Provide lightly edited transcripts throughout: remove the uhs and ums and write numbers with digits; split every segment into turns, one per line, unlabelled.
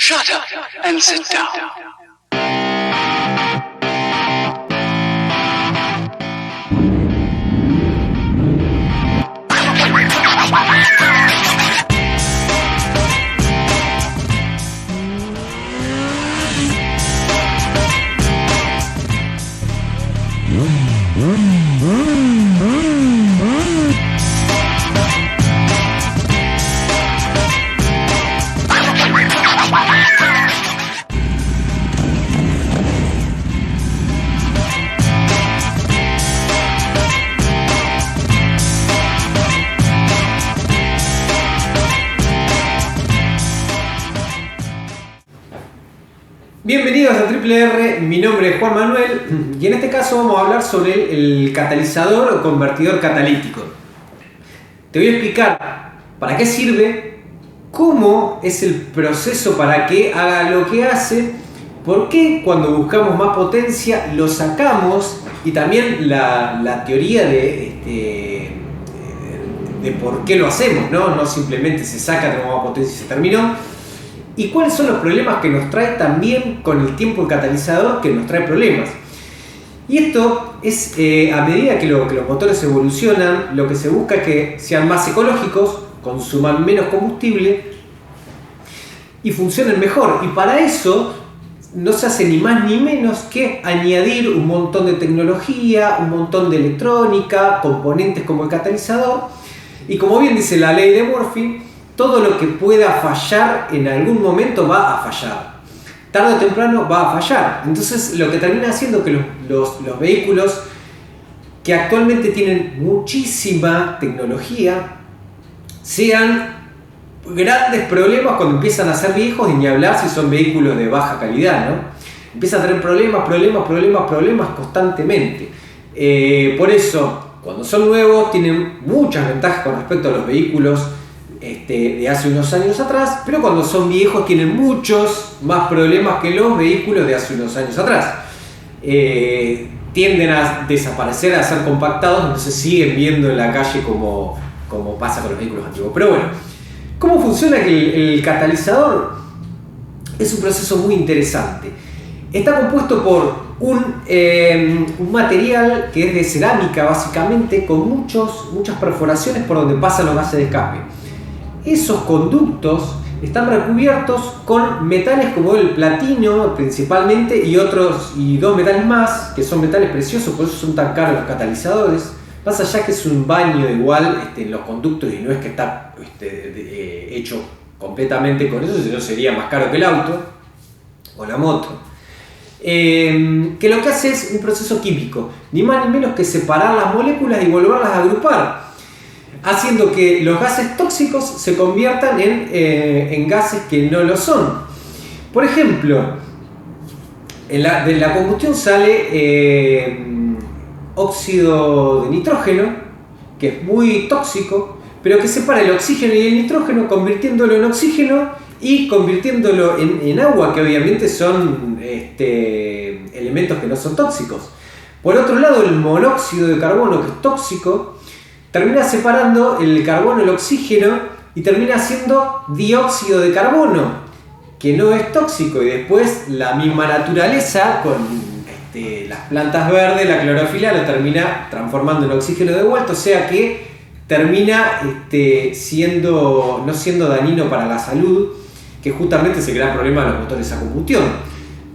Shut up and sit down.
Bienvenidos a Triple R, mi nombre es Juan Manuel y en este caso vamos a hablar sobre el catalizador o convertidor catalítico. Te voy a explicar para qué sirve, cómo es el proceso para que haga lo que hace, por qué cuando buscamos más potencia lo sacamos y también la teoría de por qué lo hacemos, no simplemente se saca, tenemos más potencia y se terminó. ¿Y cuáles son los problemas que nos trae también con el tiempo el catalizador que nos trae problemas? Y esto es a medida que los motores evolucionan, lo que se busca es que sean más ecológicos, consuman menos combustible y funcionen mejor. Y para eso no se hace ni más ni menos que añadir un montón de tecnología, un montón de electrónica, componentes como el catalizador. Y como bien dice la ley de Murphy, todo lo que pueda fallar en algún momento va a fallar. Tarde o temprano va a fallar. Entonces lo que termina haciendo que los vehículos que actualmente tienen muchísima tecnología sean grandes problemas cuando empiezan a ser viejos y ni hablar si son vehículos de baja calidad, ¿no? Empiezan a tener problemas constantemente. Por eso, cuando son nuevos tienen muchas ventajas con respecto a los vehículos de hace unos años atrás, pero cuando son viejos tienen muchos más problemas que los vehículos de hace unos años atrás. Tienden a desaparecer, a ser compactados, entonces siguen viendo en la calle como pasa con los vehículos antiguos. Pero bueno, ¿cómo funciona el catalizador? Es un proceso muy interesante. Está compuesto por un material que es de cerámica básicamente, con muchas perforaciones por donde pasan los gases de escape. Esos conductos están recubiertos con metales como el platino principalmente y dos metales más que son metales preciosos, por eso son tan caros los catalizadores. Más allá que es un baño igual en los conductos y no es que está hecho completamente con eso, sino sería más caro que el auto o la moto. Que lo que hace es un proceso químico, ni más ni menos que separar las moléculas y volverlas a agrupar, haciendo que los gases tóxicos se conviertan en gases que no lo son. Por ejemplo, de la combustión sale óxido de nitrógeno, que es muy tóxico, pero que separa el oxígeno y el nitrógeno, convirtiéndolo en oxígeno y convirtiéndolo en agua, que obviamente son elementos que no son tóxicos. Por otro lado, el monóxido de carbono, que es tóxico, termina separando el carbono, el oxígeno, y termina siendo dióxido de carbono, que no es tóxico. Y después la misma naturaleza, con las plantas verdes, la clorofila, lo termina transformando en oxígeno de vuelta, o sea que termina no siendo dañino para la salud, que justamente es el gran problema de los motores a combustión,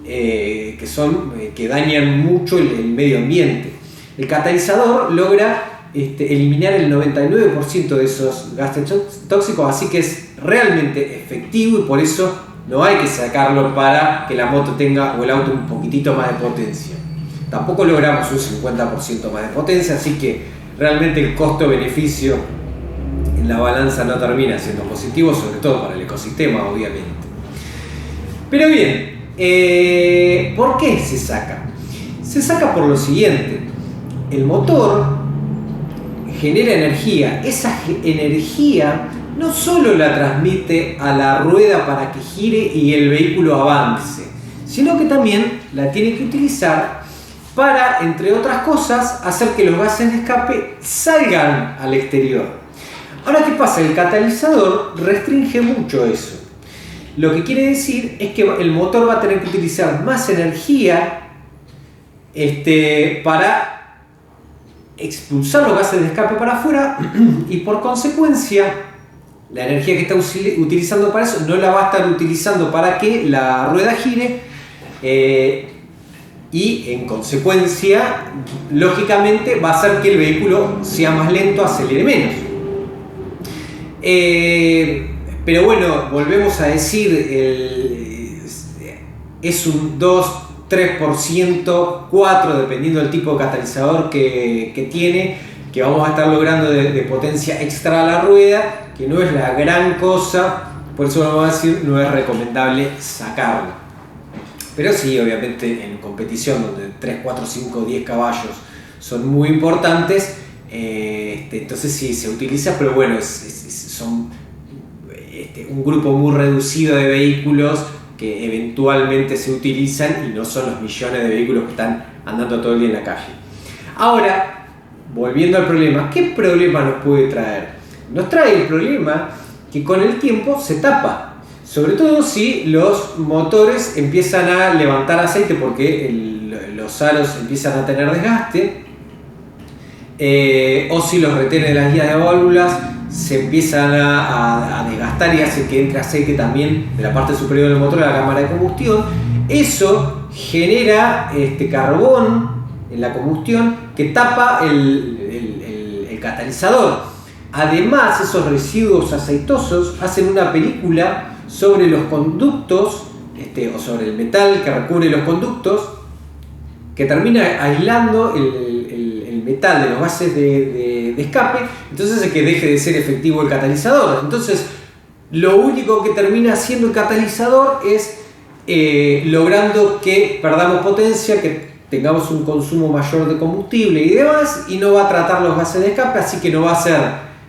que dañan mucho el medio ambiente. El catalizador logra eliminar el 99% de esos gases tóxicos, así que es realmente efectivo y por eso no hay que sacarlo para que la moto tenga o el auto un poquitito más de potencia. Tampoco logramos un 50% más de potencia, así que realmente el costo-beneficio en la balanza no termina siendo positivo, sobre todo para el ecosistema, obviamente. Pero bien, ¿por qué se saca? Se saca por lo siguiente: el motor genera energía. Esa energía no solo la transmite a la rueda para que gire y el vehículo avance, sino que también la tiene que utilizar para, entre otras cosas, hacer que los gases de escape salgan al exterior. Ahora, ¿qué pasa? El catalizador restringe mucho eso. Lo que quiere decir es que el motor va a tener que utilizar más energía para expulsar los gases de escape para afuera y por consecuencia la energía que está utilizando para eso no la va a estar utilizando para que la rueda gire y en consecuencia lógicamente va a hacer que el vehículo sea más lento, acelere menos. Pero bueno, volvemos a decir, es un 2, 3%, 4%, dependiendo del tipo de catalizador que tiene, que vamos a estar logrando de potencia extra a la rueda, que no es la gran cosa, por eso vamos a decir, no es recomendable sacarlo. Pero sí, obviamente en competición donde 3, 4, 5, 10 caballos son muy importantes, entonces sí se utiliza, pero bueno, son un grupo muy reducido de vehículos que eventualmente se utilizan y no son los millones de vehículos que están andando todo el día en la calle. Ahora, volviendo al problema, ¿qué problema nos puede traer? Nos trae el problema que con el tiempo se tapa, sobre todo si los motores empiezan a levantar aceite porque los aros empiezan a tener desgaste, o si los retenes de las guías de válvulas se empiezan a desgastar y hace que entre aceite también de la parte superior del motor a la cámara de combustión. Eso genera carbón en la combustión que tapa el catalizador. Además, esos residuos aceitosos hacen una película sobre los conductos o sobre el metal que recubre los conductos, que termina aislando el metal de los gases de escape, entonces hace que deje de ser efectivo el catalizador. Entonces lo único que termina haciendo el catalizador es logrando que perdamos potencia, que tengamos un consumo mayor de combustible y demás, y no va a tratar los gases de escape, así que no va a ser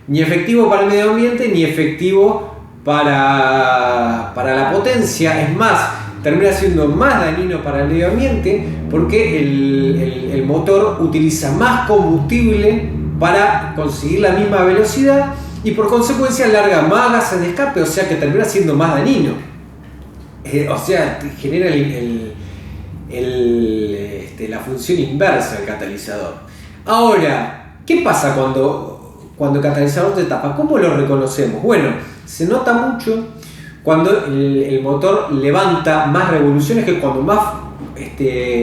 ni efectivo para el medio ambiente ni efectivo para la potencia. Es más, termina siendo más dañino para el medio ambiente porque el motor utiliza más combustible para conseguir la misma velocidad y por consecuencia larga más gases de escape, o sea que termina siendo más dañino. O sea, genera la función inversa del catalizador. Ahora, ¿qué pasa cuando el catalizador se tapa? ¿Cómo lo reconocemos? Bueno, se nota mucho cuando el motor levanta más revoluciones, que cuando más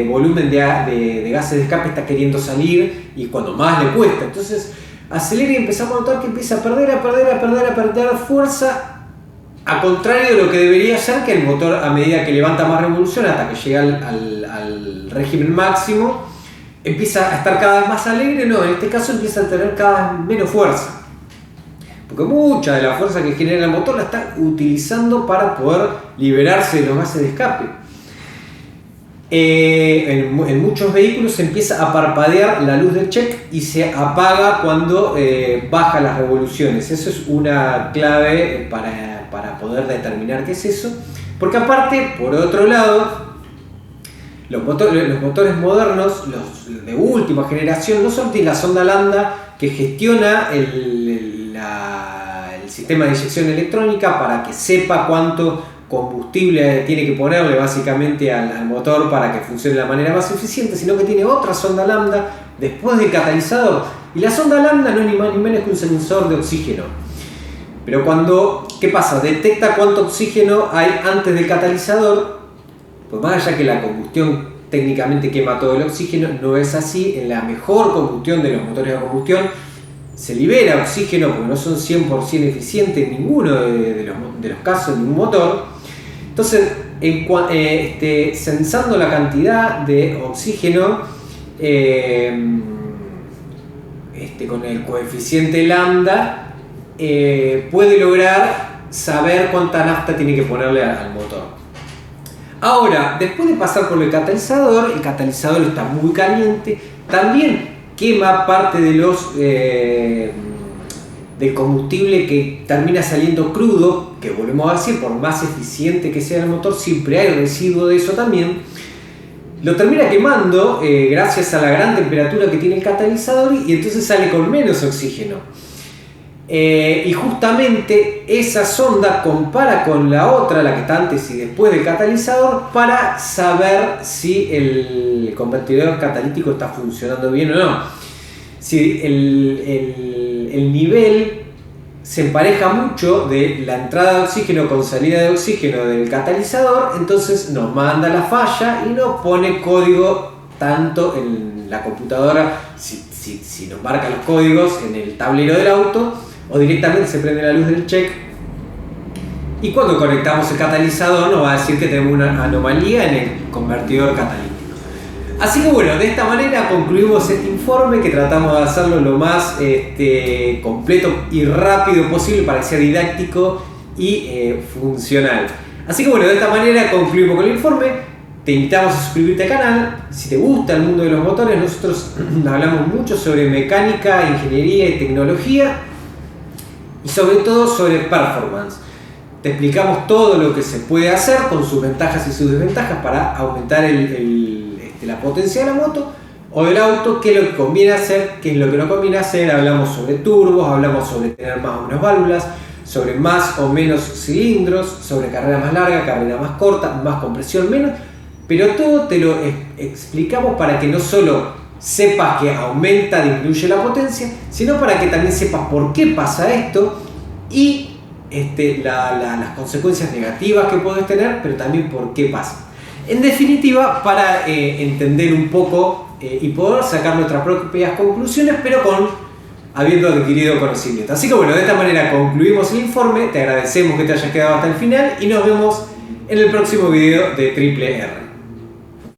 volumen de gases de escape está queriendo salir y cuando más le cuesta. Entonces acelera y empezamos a notar que empieza a perder fuerza, a contrario de lo que debería ser, que el motor a medida que levanta más revoluciones hasta que llega al régimen máximo empieza a estar cada vez más alegre. No, en este caso empieza a tener cada vez menos fuerza, porque mucha de la fuerza que genera el motor la está utilizando para poder liberarse de los gases de escape. En muchos vehículos se empieza a parpadear la luz del check y se apaga cuando baja las revoluciones. Eso es una clave para poder determinar qué es eso, porque aparte, por otro lado, los motores modernos, los de última generación, no solo tienen la sonda lambda que gestiona el sistema de inyección electrónica para que sepa cuánto combustible tiene que ponerle básicamente al motor para que funcione de la manera más eficiente, sino que tiene otra sonda lambda después del catalizador. Y la sonda lambda no es ni más ni menos que un sensor de oxígeno. Pero ¿qué pasa? Detecta cuánto oxígeno hay antes del catalizador. Pues más allá que la combustión técnicamente quema todo el oxígeno, no es así. En la mejor combustión de los motores de combustión se libera oxígeno porque no son 100% eficientes en ninguno de los casos de ningún motor. Entonces, sensando la cantidad de oxígeno con el coeficiente lambda, puede lograr saber cuánta nafta tiene que ponerle al motor. Ahora, después de pasar por el catalizador está muy caliente, también quema parte de del combustible que termina saliendo crudo, que volvemos a decir, por más eficiente que sea el motor, siempre hay residuo de eso también. Lo termina quemando gracias a la gran temperatura que tiene el catalizador y entonces sale con menos oxígeno. Y justamente esa sonda compara con la otra, la que está antes y después del catalizador, para saber si el convertidor catalítico está funcionando bien o no. Si el nivel se empareja mucho de la entrada de oxígeno con salida de oxígeno del catalizador, entonces nos manda la falla y nos pone código tanto en la computadora, si nos marca los códigos en el tablero del auto, o directamente se prende la luz del check, y cuando conectamos el catalizador nos va a decir que tenemos una anomalía en el convertidor catalítico. Así que bueno, de esta manera concluimos este informe, que tratamos de hacerlo lo más completo y rápido posible para que sea didáctico y funcional. Así que bueno, de esta manera concluimos con el informe. Te invitamos a suscribirte al canal. Si te gusta el mundo de los motores, nosotros hablamos mucho sobre mecánica, ingeniería y tecnología, y sobre todo sobre performance. Te explicamos todo lo que se puede hacer con sus ventajas y sus desventajas para aumentar la potencia de la moto o del auto, qué es lo que conviene hacer, qué es lo que no conviene hacer. Hablamos sobre turbos, hablamos sobre tener más o menos válvulas, sobre más o menos cilindros, sobre carrera más larga, carrera más corta, más compresión, menos, pero todo te lo explicamos para que no solo sepas que aumenta, disminuye la potencia, sino para que también sepas por qué pasa esto y las consecuencias negativas que puedes tener, pero también por qué pasa. En definitiva, para entender un poco y poder sacar nuestras propias conclusiones, pero habiendo adquirido conocimiento. Así que bueno, de esta manera concluimos el informe. Te agradecemos que te hayas quedado hasta el final y nos vemos en el próximo video de Triple R.